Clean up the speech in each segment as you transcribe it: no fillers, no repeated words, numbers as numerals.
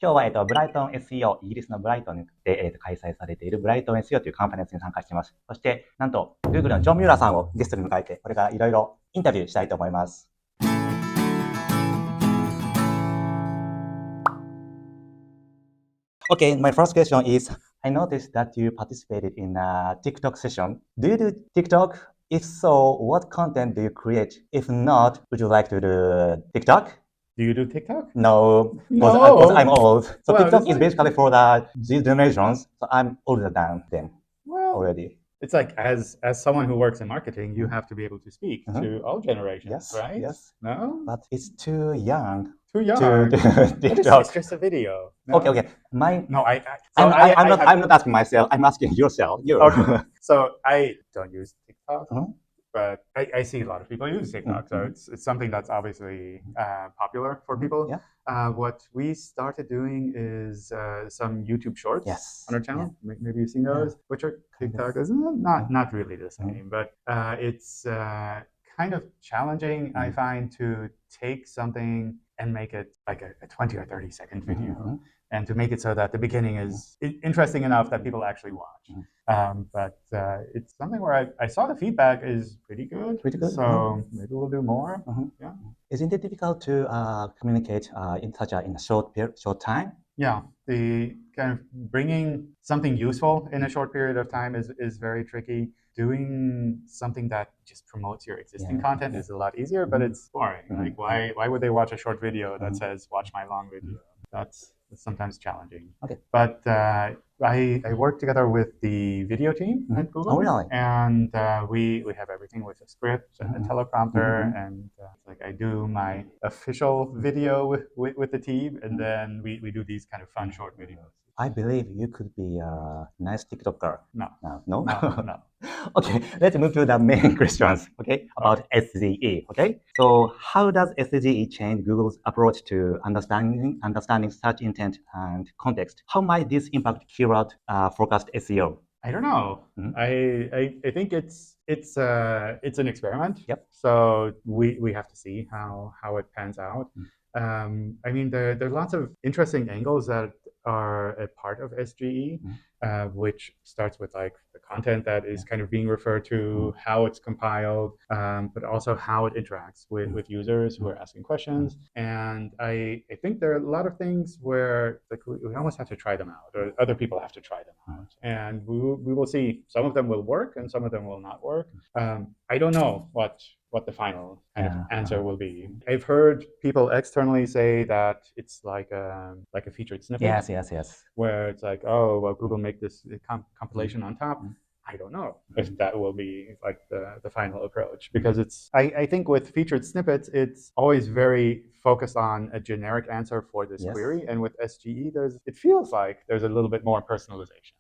今日は、ブライトン SEO、イギリスのブライトンで、開催されているブライトン SEO というカンファレンスに参加しています。そして、なんと、Google のジョン・ミューラーさんをゲストに迎えて、これからいろいろインタビューしたいと思います。Okay, my first question is, I noticed that you participated in a TikTok session. Do you do TikTok? If so, what content do you create? If not, would you like to do TikTok? Do you do TikTok? No, No. because I'm old. So Well, TikTok it's is like- basically for the these generations. So I'm older than them Well, already. it's like as someone who works in marketing, you have to be able to speak Mhm. to all generations, Yes, right? yes. No? But it's too young Too young. to do But TikTok. it's just a video. No? Okay. No, I'm not asking myself. I'm asking yourself. You. Okay. So I don't use TikTok, Mhm. but I see a lot of people use TikTok. So it's something that's obviously popular for people. Yeah. What we started doing is some YouTube shorts Yes. on our channel. Maybe you've seen those, which are TikTok is not really the same, but it's kind of challenging, I find, to take something and make it like a 20 or 30-second video, and to make it so that the beginning is interesting enough that people actually watch. But it's something where I saw the feedback is pretty good. So maybe we'll do more. Yeah. Isn't it difficult to communicate in a short time? Yeah, the kind of bringing something useful in a short period of time is very tricky. Doing something that just promotes your existing content is a lot easier, but it's boring. Like, why would they watch a short video that says "watch my long video"? That's sometimes challenging. Okay. But I work together with the video team at Google. Oh, really? And we have everything with a script and a teleprompter, and like I do my official video with the team, and then we do these kind of fun short videos. I believe you could be a nice TikToker. No. No? No. Okay, let's move to the main questions, about SGE, So how does SGE change Google's approach to understanding search intent and context? How might this impact keyword focused SEO? I don't know. I think it's an experiment. Yep. So we have to see how it pans out. I mean, there are lots of interesting angles that are a part of SGE, which starts with like the content that is kind of being referred to, how it's compiled, but also how it interacts with users who are asking questions. And I think there are a lot of things where like we almost have to try them out, or other people have to try them out. And we will see. Some of them will work and some of them will not work. I don't know what the final kind of answer will be. I've heard people externally say that it's like a featured snippet. Yes. Where it's like, oh, well, Google make this compilation on top. I don't know if that will be like the final approach, because I think with featured snippets, it's always very focused on a generic answer for this query. And with SGE, it feels like there's a little bit more personalization.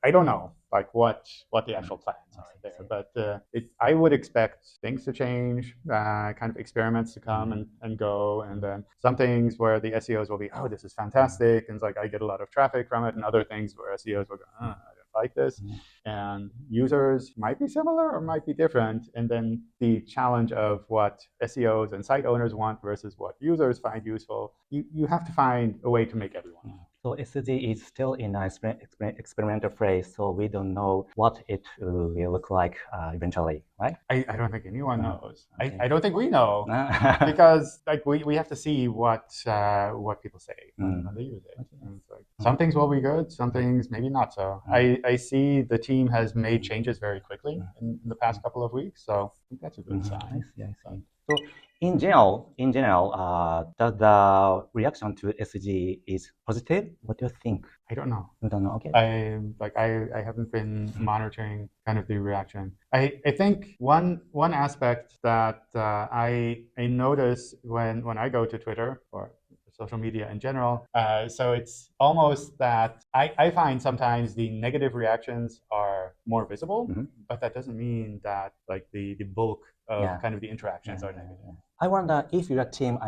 I don't know like what the actual plans are there, but I would expect things to change, kind of experiments to come and go, and then some things where the SEOs will be, oh, this is fantastic, and it's like I get a lot of traffic from it, and other things where SEOs will go, I don't like this, and users might be similar or might be different, and then the challenge of what SEOs and site owners want versus what users find useful, you have to find a way to make everyone happy. So SGE is still in an experimental phase, so we don't know what it will look like eventually, right? I don't think anyone knows. Okay. I don't think we know, because like we have to see what people say when they use it. And it's like, some things will be good, some things maybe not so. I see the team has made changes very quickly in the past couple of weeks, so I think that's a good sign. I see. So in general, does the reaction to SGE is positive? What do you think? I don't know. You don't know. Okay. I haven't been monitoring kind of the reaction. I think one aspect that I notice when I go to Twitter or social media in general. So it's almost that I find sometimes the negative reactions are more visible, but that doesn't mean that like the bulk of kind of the interactions are negative. I wonder if your team,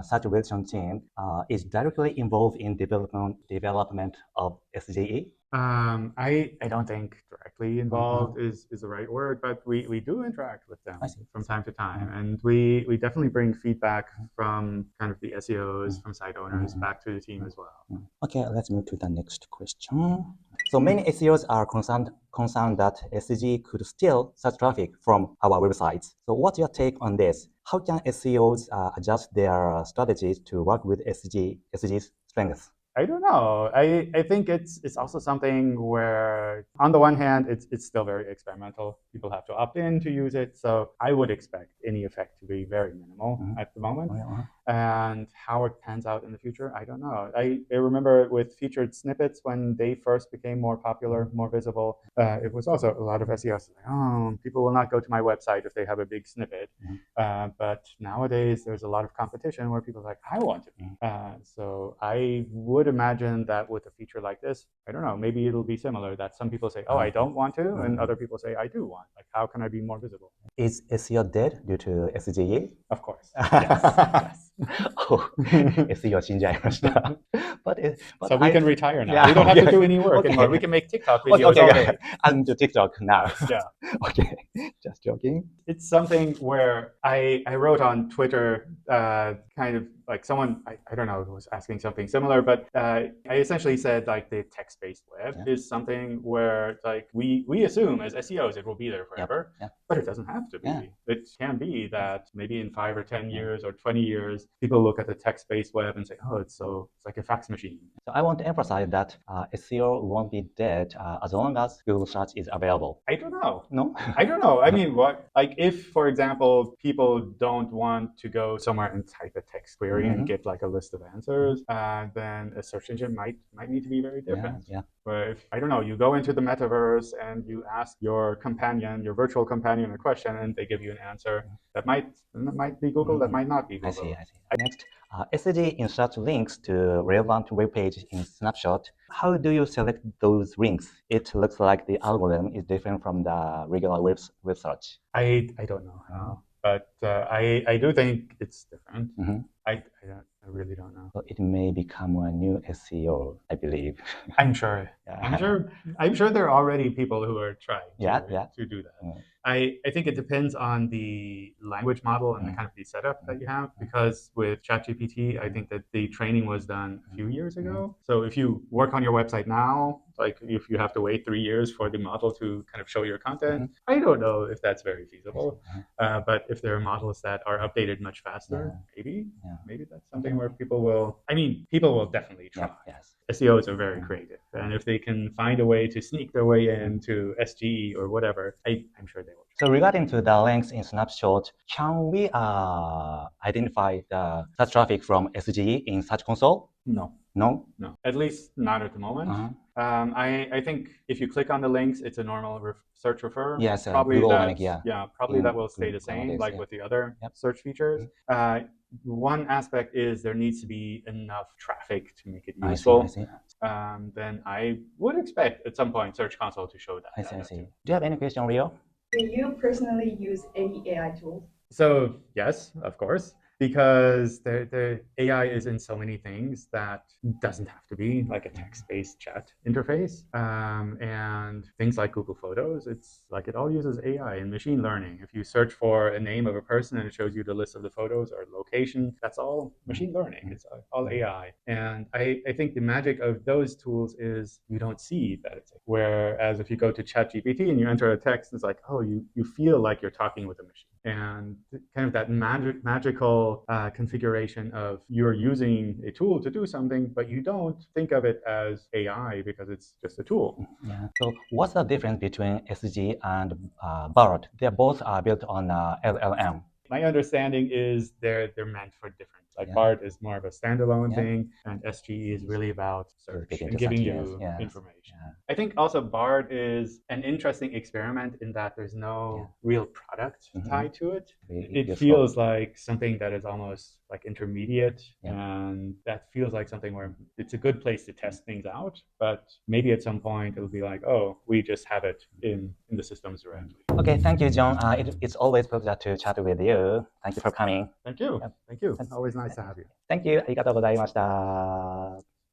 search relation team, is directly involved in development of SGE. I don't think directly involved is the right word, but we do interact with them from time to time, and we definitely bring feedback from kind of the SEOs, from site owners back to the team as well. Okay, let's move to the next question. So many SEOs are concerned that SGE could steal such traffic from our websites. So what's your take on this? How can SEOs adjust their strategies to work with SGE's strengths? I don't know. I think it's also something where, on the one hand, it's still very experimental. People have to opt in to use it. So I would expect any effect to be very minimal at the moment. And how it pans out in the future, I don't know. I remember with featured snippets, when they first became more popular, more visible, it was also a lot of SEOs like, oh, people will not go to my website if they have a big snippet. But nowadays, there's a lot of competition where people are like, I want to. So I would imagine that with a feature like this, I don't know, maybe it'll be similar, that some people say, oh, I don't want to, and other people say, I do want. Like, how can I be more visible? Is SEO dead due to SGE? Of course. Yes. Oh, SEO 死んじゃいました。But so we can retire now. We don't have to do any work anymore. We can make TikTok videos all day. I'm to TikTok now. Yeah. Okay, just joking. It's something where I wrote on Twitter, kind of like someone, I don't know, who was asking something similar, but I essentially said like the text-based web is something where like we assume as SEOs it will be there forever, but it doesn't have to be. It can be that maybe in 5 or 10 years or 20 years, people look at the text-based web and say, oh, it's like a fax machine. So I want to emphasize that SEO won't be dead as long as Google search is available. I don't know. No? I don't know. I mean, what, like if, for example, people don't want to go somewhere and type a text query and get like a list of answers, then a search engine might need to be very different. But if, I don't know, you go into the metaverse and you ask your companion, your virtual companion, a question, and they give you an answer, that might be Google, that might not be Google. I see. Next, SGE inserts links to relevant web pages in Snapshot. How do you select those links? It looks like the algorithm is different from the regular web search. I don't know how, but I do think it's different. I really don't know. So it may become a new SEO, I believe. I'm sure. I'm sure there are already people who are trying to do that. I think it depends on the language model and the kind of the setup that you have, because with ChatGPT, I think that the training was done a few years ago. So if you work on your website now, like if you have to wait 3 years for the model to kind of show your content, I don't know if that's very feasible. But if there are models that are updated much faster, maybe that's something where people will definitely try. SEOs are very creative, and if they can find a way to sneak their way into SGE or whatever, I'm sure they will. So regarding to the links in Snapshot, can we identify the search traffic from SGE in Search Console? No. At least not at the moment. I think if you click on the links, it's a normal search refer. Yes, probably Google that, link, probably that will stay the same, like with the other search features. One aspect is there needs to be enough traffic to make it useful. I see. Then I would expect at some point Search Console to show that. I see. Do you have any question, Rio? Do you personally use any AI tools? So yes, of course. Because the AI is in so many things that doesn't have to be like a text-based chat interface. And things like Google Photos, it's like it all uses AI and machine learning. If you search for a name of a person and it shows you the list of the photos or location, that's all machine learning. It's all AI. And I think the magic of those tools is you don't see that it's, whereas if you go to ChatGPT and you enter a text, it's like, oh, you feel like you're talking with a machine. And kind of that magical configuration of you're using a tool to do something, but you don't think of it as AI because it's just a tool. So what's the difference between SGE and Bard? They're both built on LLM. my understanding is they're meant for different. Like Bard is more of a standalone thing, and SGE is really about search and giving you information. I think also Bard is an interesting experiment in that there's no real product tied to it. It feels like something that is almost like intermediate, and that feels like something where it's a good place to test things out, but maybe at some point it'll be like, oh, we just have it in the systems directly. Okay, thank you, John. It's always a pleasure to chat with you. Thank you for coming. Thank you. Thank you. Always nice to have you. Thank you. ありがとうございました。